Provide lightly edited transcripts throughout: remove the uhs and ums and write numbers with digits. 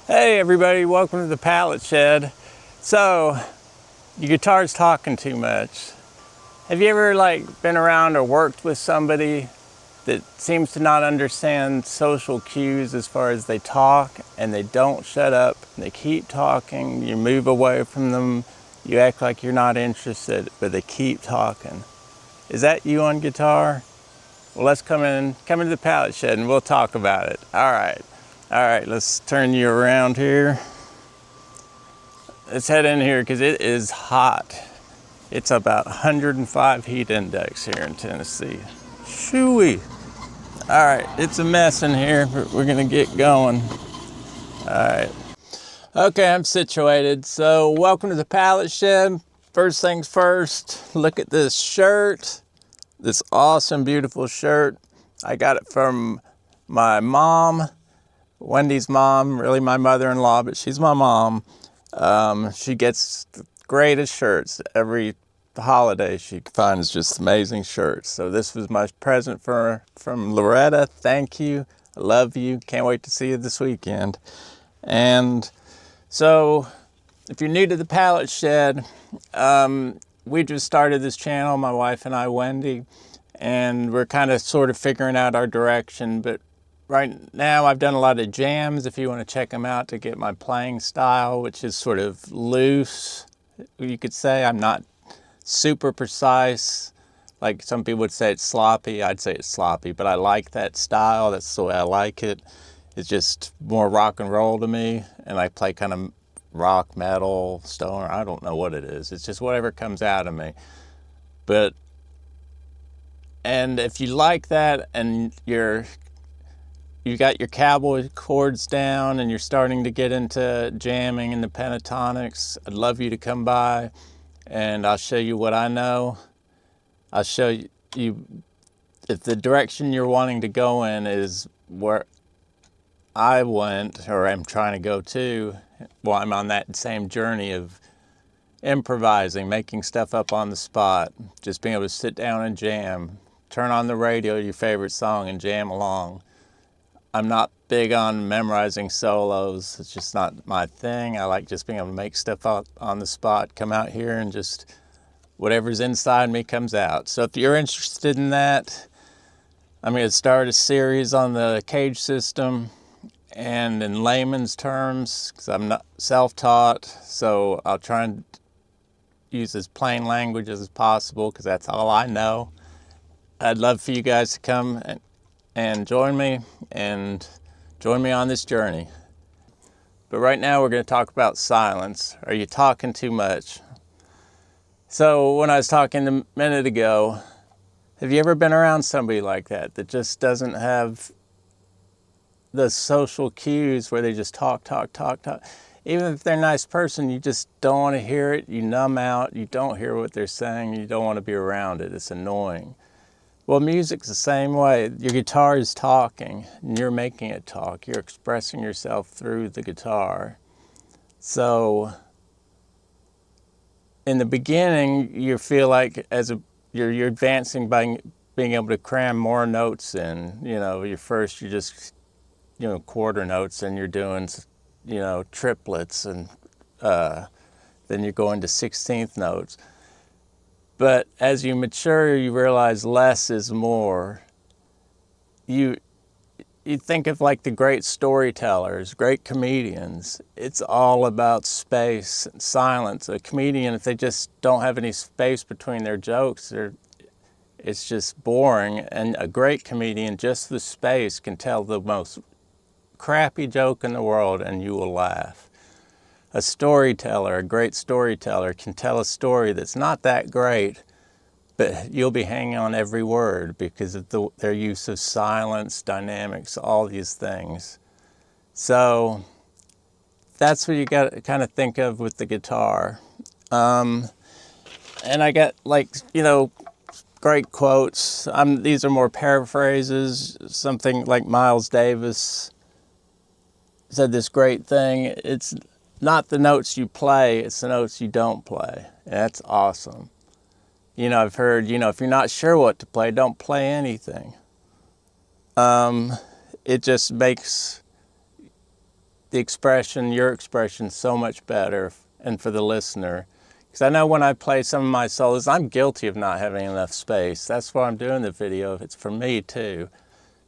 Hey everybody, welcome to the Pallet Shed. So, your guitar's talking too much. Have you ever been around or worked with somebody that seems to not understand social cues as far as they talk and they don't shut up, and they keep talking, you move away from them, you act like you're not interested, but they keep talking. Is that you on guitar? Well, let's come into the Pallet Shed and we'll talk about it. All right, let's turn you around here. Let's head in here because it is hot. It's about 105 heat index here in Tennessee. Shooey. All right, it's a mess in here, but we're gonna get going. All right. Okay, I'm situated. So welcome to the Pallet Shed. First things first, look at this shirt. This awesome, beautiful shirt. I got it from my mom. Wendy's mom, really my mother-in-law, but she's my mom. She gets the greatest shirts every holiday. She finds just amazing shirts. So this was my present from Loretta. Thank you. I love you. Can't wait to see you this weekend. And so if you're new to the Pallet Shed, we just started this channel, my wife and I, Wendy, and we're kind of sort of figuring out our direction, but right now I've done a lot of jams if you want to check them out to get my playing style, which is sort of loose, you could say. I'm not super precise. Like some people would say it's sloppy. I'd say it's sloppy, but I like that style. That's the way I like it. It's just more rock and roll to me, and I play kind of rock, metal, stoner. I don't know what it is. It's just whatever comes out of me. And if you like that and you got your cowboy chords down and you're starting to get into jamming and the pentatonics, I'd love you to come by and I'll show you what I know. I'll show you if the direction you're wanting to go in is where I went or I'm trying to go to. Well, I'm on that same journey of improvising, making stuff up on the spot, just being able to sit down and jam, turn on the radio, your favorite song, and jam along. I'm not big on memorizing solos. It's just not my thing. I like just being able to make stuff up on the spot, come out here and just whatever's inside me comes out. So if you're interested in that, I'm going to start a series on the cage system and in layman's terms, because I'm not self-taught, so I'll try and use as plain language as possible because that's all I know. I'd love for you guys to come and join me on this journey. But right now we're going to talk about silence. Are you talking too much? So when I was talking a minute ago, have you ever been around somebody like that just doesn't have the social cues where they just talk? Even if they're a nice person, you just don't want to hear it. You numb out. You don't hear what they're saying. You don't want to be around it. It's annoying. Well, music's the same way. Your guitar is talking, and you're making it talk. You're expressing yourself through the guitar. So, in the beginning, you feel like you're advancing by being able to cram more notes in. You know, you're just, quarter notes, and you're doing, triplets, and then you're going to 16th notes. But as you mature, you realize less is more. You think of like the great storytellers, great comedians. It's all about space and silence. A comedian, if they just don't have any space between their jokes, it's just boring. And a great comedian, just the space, can tell the most crappy joke in the world and you will laugh. A storyteller, a great storyteller, can tell a story that's not that great, but you'll be hanging on every word because of their use of silence, dynamics, all these things. So that's what you got to kind of think of with the guitar. And I got great quotes. These are more paraphrases. Something like Miles Davis said this great thing. It's not the notes you play, it's the notes you don't play. And that's awesome. I've heard, if you're not sure what to play, don't play anything. It just makes the expression, your expression, so much better, and for the listener. Because I know when I play some of my solos, I'm guilty of not having enough space. That's why I'm doing the video. It's for me too,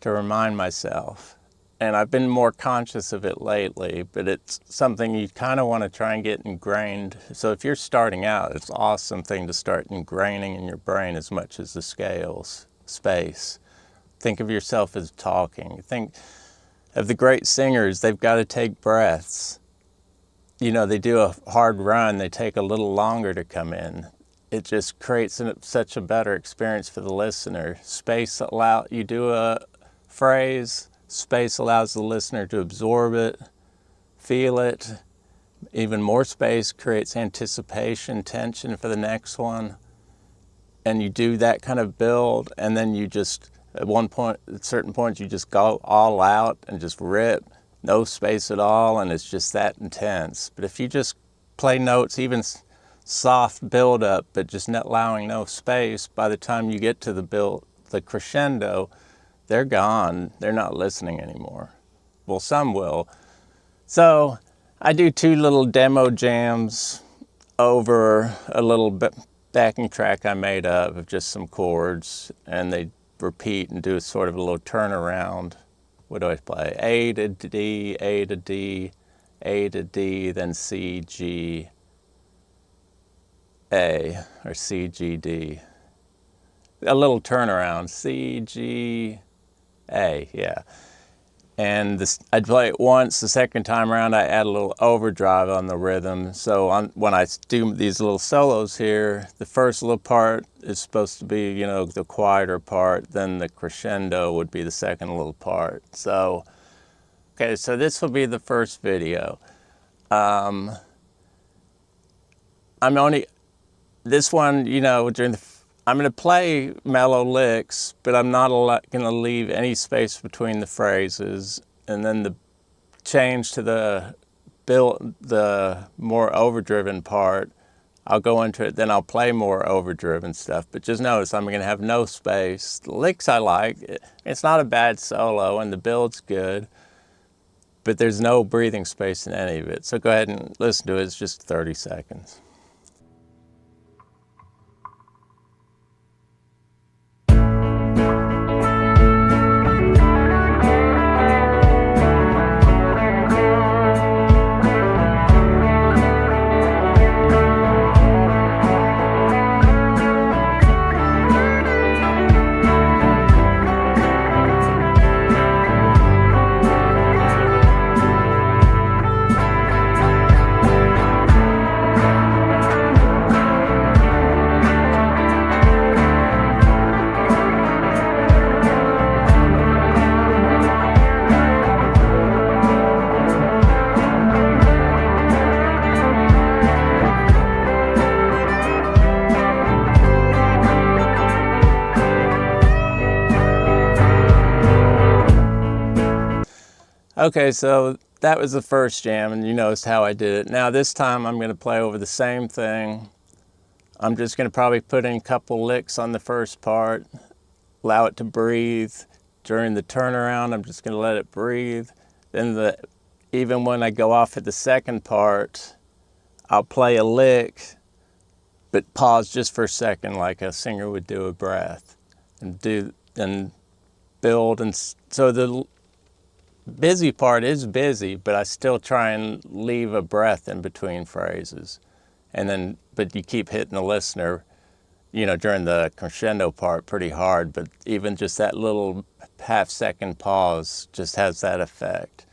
to remind myself. And I've been more conscious of it lately, but it's something you kind of want to try and get ingrained. So if you're starting out, it's an awesome thing to start ingraining in your brain as much as the scales, space. Think of yourself as talking. Think of the great singers, they've got to take breaths. You know, they do a hard run, they take a little longer to come in. It just creates such a better experience for the listener. Space you do a phrase, space allows the listener to absorb it, feel it. Even more space creates anticipation, tension for the next one. And you do that kind of build, and then you just, at certain points, you just go all out and just rip, no space at all, and it's just that intense. But if you just play notes, even soft build up, but just not allowing no space, by the time you get to the crescendo, they're gone. They're not listening anymore. Well, some will. So I do 2 little demo jams over a little backing track I made up of just some chords, and they repeat and do sort of a little turnaround. What do I play? A to D, A to D, A to D, then C, G, A, or C, G, D. A little turnaround, C, G, A, yeah. And I'd play it once, the second time around I add a little overdrive on the rhythm. So when I do these little solos here, the first little part is supposed to be, you know, the quieter part, then the crescendo would be the second little part. So, okay, so this will be the first video. This one, you know, I'm going to play mellow licks, but I'm not going to leave any space between the phrases. And then the change to the more overdriven part, I'll go into it, then I'll play more overdriven stuff. But just notice I'm going to have no space. The licks I like, it's not a bad solo and the build's good, but there's no breathing space in any of it. So go ahead and listen to it. It's just 30 seconds. Okay, so that was the first jam, and you noticed how I did it. Now this time I'm going to play over the same thing. I'm just going to probably put in a couple licks on the first part, allow it to breathe. During the turnaround, I'm just going to let it breathe. Then even when I go off at the second part, I'll play a lick, but pause just for a second like a singer would do a breath, and build. And so the busy part is busy, but I still try and leave a breath in between phrases. And then, but you keep hitting the listener, you know, during the crescendo part pretty hard, but even just that little half-second pause just has that effect.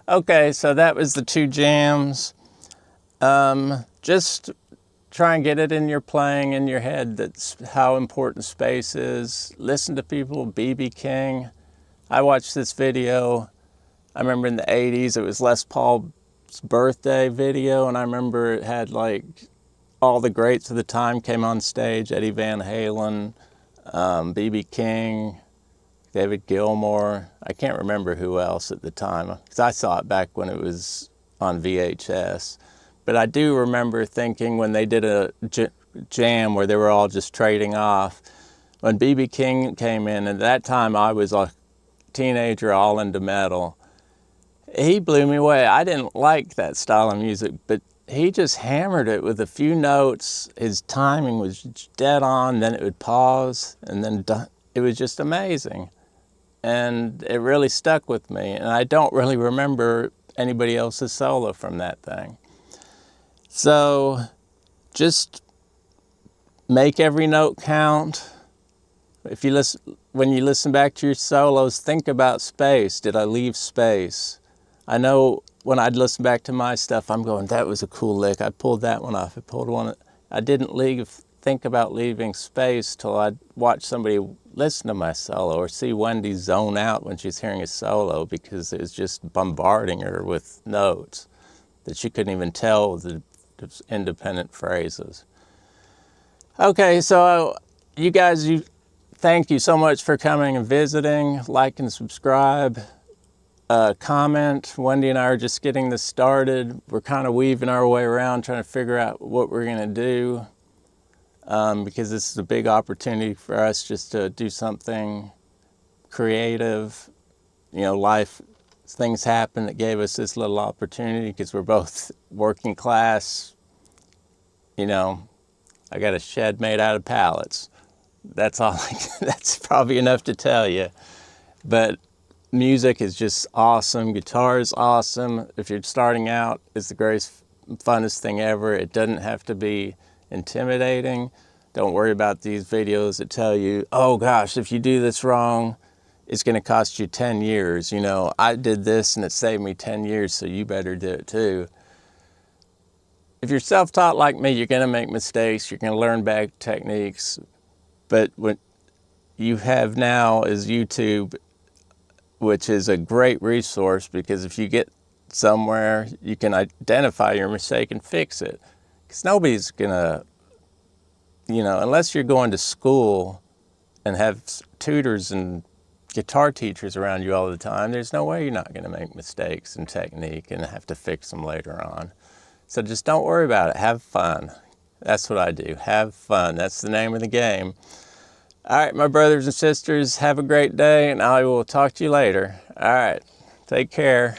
Okay, so that was the 2 jams. Just try and get it in your playing in your head that's how important space is. Listen to people, BB King. I watched this video, I remember in the 80s, it was Les Paul's birthday video, and I remember it had like all the greats of the time came on stage, Eddie Van Halen, BB King, David Gilmour. I can't remember who else at the time, because I saw it back when it was on VHS. But I do remember thinking when they did a jam where they were all just trading off, when BB King came in, and at that time I was a teenager all into metal, he blew me away. I didn't like that style of music, but he just hammered it with a few notes. His timing was dead on, then it would pause, and then it was just amazing. And it really stuck with me, and I don't really remember anybody else's solo from that thing. So just make every note count. If you listen, when you listen back to your solos, think about space. Did I leave space? I know when I'd listen back to my stuff, I'm going, that was a cool lick. I pulled that one off. I pulled one. I didn't think about leaving space till I'd watch somebody listen to my solo or see Wendy zone out when she's hearing a solo, because it was just bombarding her with notes that she couldn't even tell the independent phrases. Okay, so you guys, thank you so much for coming and visiting. Like and subscribe. Comment. Wendy and I are just getting this started. We're kind of weaving our way around trying to figure out what we're going to do, because this is a big opportunity for us just to do something creative. You know, things happen that gave us this little opportunity because we're both working class. You know, I got a shed made out of pallets. That's all. That's probably enough to tell you. But music is just awesome. Guitar is awesome. If you're starting out, it's the greatest, funnest thing ever. It doesn't have to be intimidating. Don't worry about these videos that tell you, oh gosh, if you do this wrong, it's going to cost you 10 years. You know, I did this and it saved me 10 years, so you better do it too. If you're self-taught like me, you're going to make mistakes. You're going to learn bad techniques. But what you have now is YouTube, which is a great resource, because if you get somewhere, you can identify your mistake and fix it. Because nobody's going to, you know, unless you're going to school and have tutors and guitar teachers around you all the time, there's no way you're not going to make mistakes in technique and have to fix them later on. So just don't worry about it. Have fun. That's what I do. Have fun. That's the name of the game. All right, my brothers and sisters, have a great day, and I will talk to you later. All right, take care.